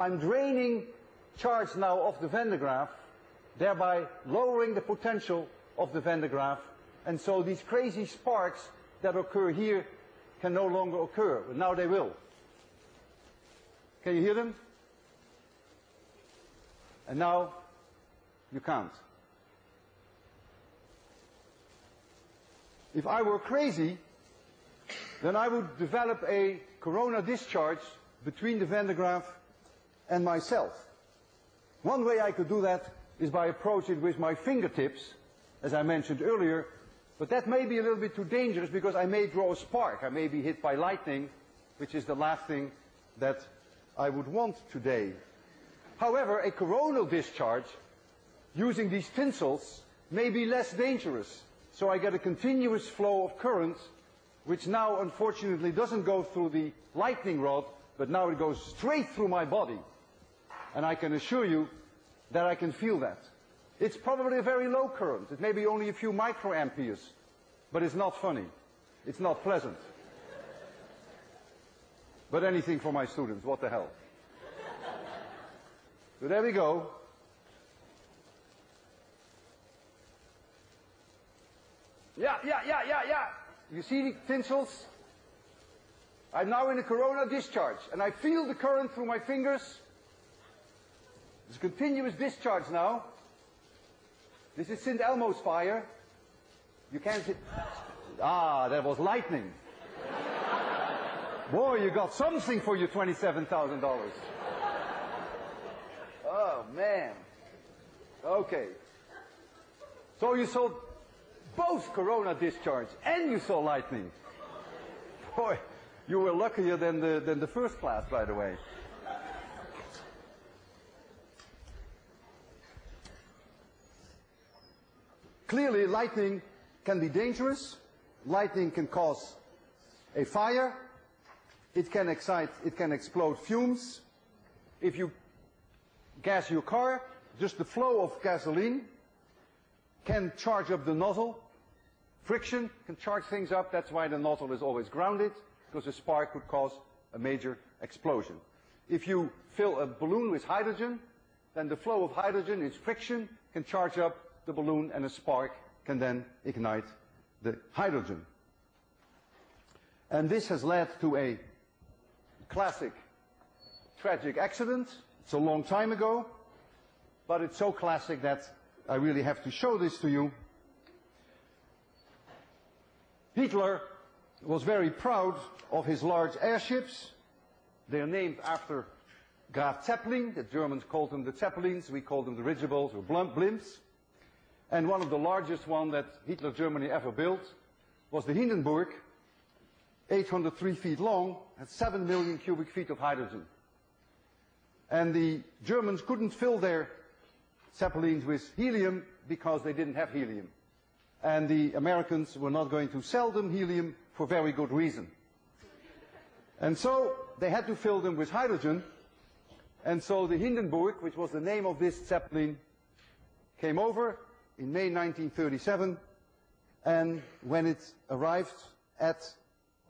I'm draining charge now off the Van de Graaff, thereby lowering the potential of the Van de Graaff, and so these crazy sparks that occur here can no longer occur, but now they will. Can you hear them? And now you can't. If I were crazy, then I would develop a corona discharge between the Van de Graaff and myself. One way I could do that is by approaching it with my fingertips, as I mentioned earlier, but that may be a little bit too dangerous because I may draw a spark. I may be hit by lightning, which is the last thing that I would want today. However, a coronal discharge using these tinsels may be less dangerous. So I get a continuous flow of current, which now unfortunately doesn't go through the lightning rod, but now it goes straight through my body. And I can assure you that I can feel that. It's probably a very low current. It may be only a few microamperes, but it's not funny. It's not pleasant. But anything for my students, what the hell. So there we go. Yeah. You see the tinsels? I'm now in a corona discharge, and I feel the current through my fingers. It's a continuous discharge now. This is St. Elmo's fire. You can't see. Ah, that was lightning. Boy, you got something for your $27,000. Oh, man. Okay. So you saw both corona discharge and you saw lightning. Boy, you were luckier than the first class, by the way. Clearly, lightning can be dangerous. Lightning can cause a fire. It can excite, it can explode fumes. If you gas your car, just the flow of gasoline can charge up the nozzle. Friction can charge things up. That's why the nozzle is always grounded, because a spark could cause a major explosion. If you fill a balloon with hydrogen, then the flow of hydrogen, its friction, can charge up the balloon, and a spark can then ignite the hydrogen. And this has led to a classic tragic accident. It's a long time ago, but it's so classic that I really have to show this to you. Hitler was very proud of his large airships. They're named after Graf Zeppelin. The Germans called them the Zeppelins. We called them dirigibles or blimps. And one of the largest one that Hitler Germany ever built was the Hindenburg, 803 feet long, had 7 million cubic feet of hydrogen. And the Germans couldn't fill their Zeppelins with helium because they didn't have helium. And the Americans were not going to sell them helium for very good reason. And so they had to fill them with hydrogen. And so the Hindenburg, which was the name of this Zeppelin, came over in May 1937. And when it arrived at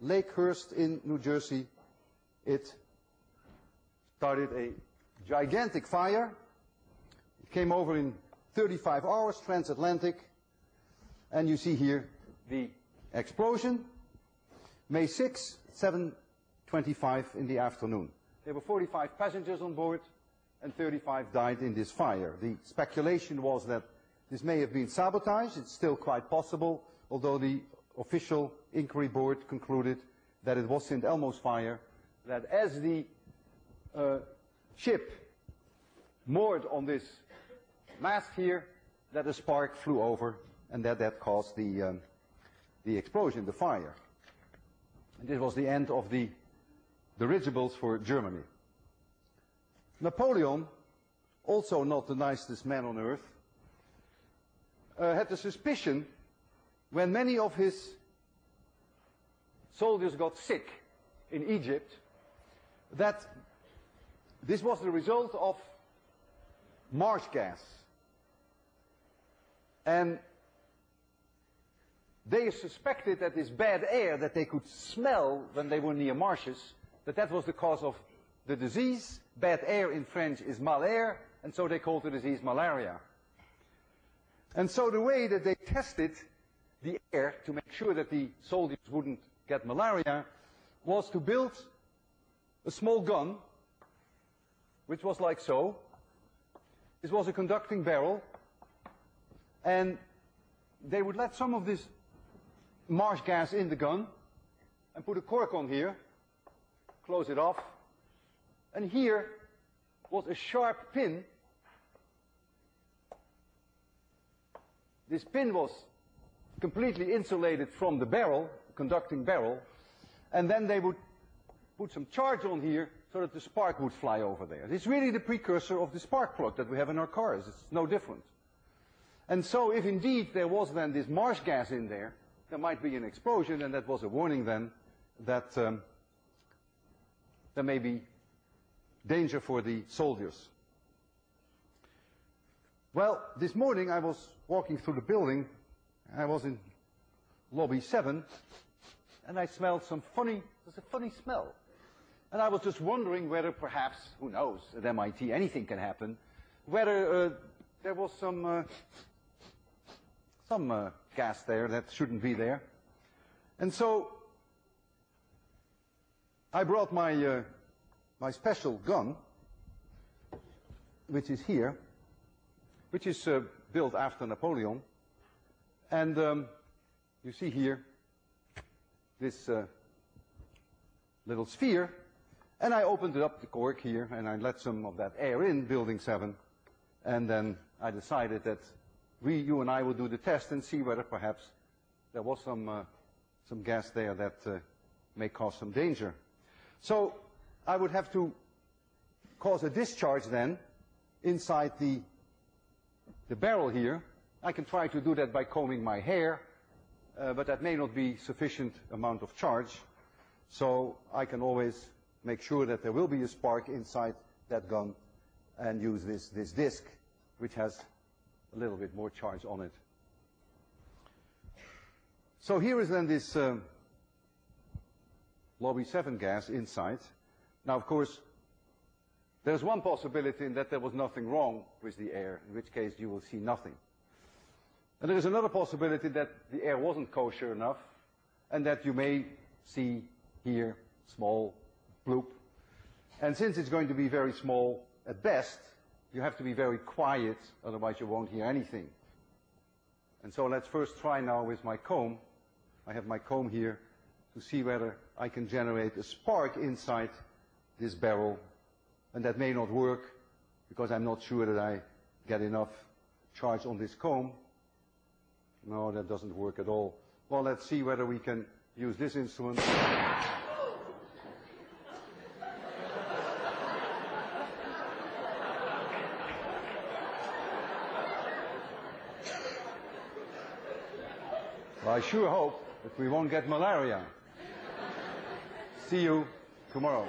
Lakehurst in New Jersey, it started a gigantic fire. It came over in 35 hours, transatlantic. And you see here the explosion. May 6, 7:25 in the afternoon. There were 45 passengers on board, and 35 died in this fire. The speculation was that this may have been sabotage. It's still quite possible, although the official inquiry board concluded that it was St. Elmo's fire, that as the ship moored on this mast here, that a spark flew over, and that caused the explosion, the fire. And this was the end of the dirigibles for Germany. Napoleon, also not the nicest man on earth, had the suspicion, when many of his soldiers got sick in Egypt, that this was the result of marsh gas. And they suspected that this bad air that they could smell when they were near marshes, that was the cause of the disease. Bad air in French is malaire, and so they called the disease malaria. And so the way that they tested the air to make sure that the soldiers wouldn't get malaria was to build a small gun, which was like so. This was a conducting barrel, and they would let some of this marsh gas in the gun and put a cork on here, close it off, and here was a sharp pin. This pin was completely insulated from the barrel, the conducting barrel, and then they would put some charge on here so that the spark would fly over there. It's really the precursor of the spark plug that we have in our cars. It's no different. And so if indeed there was then this marsh gas in there, there might be an explosion, and that was a warning then that there may be danger for the soldiers. Well, this morning I was walking through the building. I was in lobby 7, and I smelled some funny, there's a funny smell. And I was just wondering whether perhaps, who knows, at MIT anything can happen, whether there was some gas there that shouldn't be there. And so I brought my my special gun, which is here, which is built after Napoleon. And you see here this little sphere, and I opened it up, the cork here, and I let some of that air in, building 7, and then I decided that you and I will do the test and see whether perhaps there was some gas there that may cause some danger. So I would have to cause a discharge then inside the barrel here. I can try to do that by combing my hair, but that may not be sufficient amount of charge. So I can always make sure that there will be a spark inside that gun and use this disc, which has a little bit more charge on it. So here is then this lobby 7 gas inside. Now, of course, there's one possibility in that there was nothing wrong with the air, in which case you will see nothing. And there is another possibility that the air wasn't kosher enough, and that you may see here small bloop. And since it's going to be very small at best, you have to be very quiet, otherwise you won't hear anything. And so let's first try now with my comb. I have my comb here to see whether I can generate a spark inside this barrel. And that may not work, because I'm not sure that I get enough charge on this comb. No, that doesn't work at all. Well, let's see whether we can use this instrument. Well, I sure hope that we won't get malaria. See you tomorrow.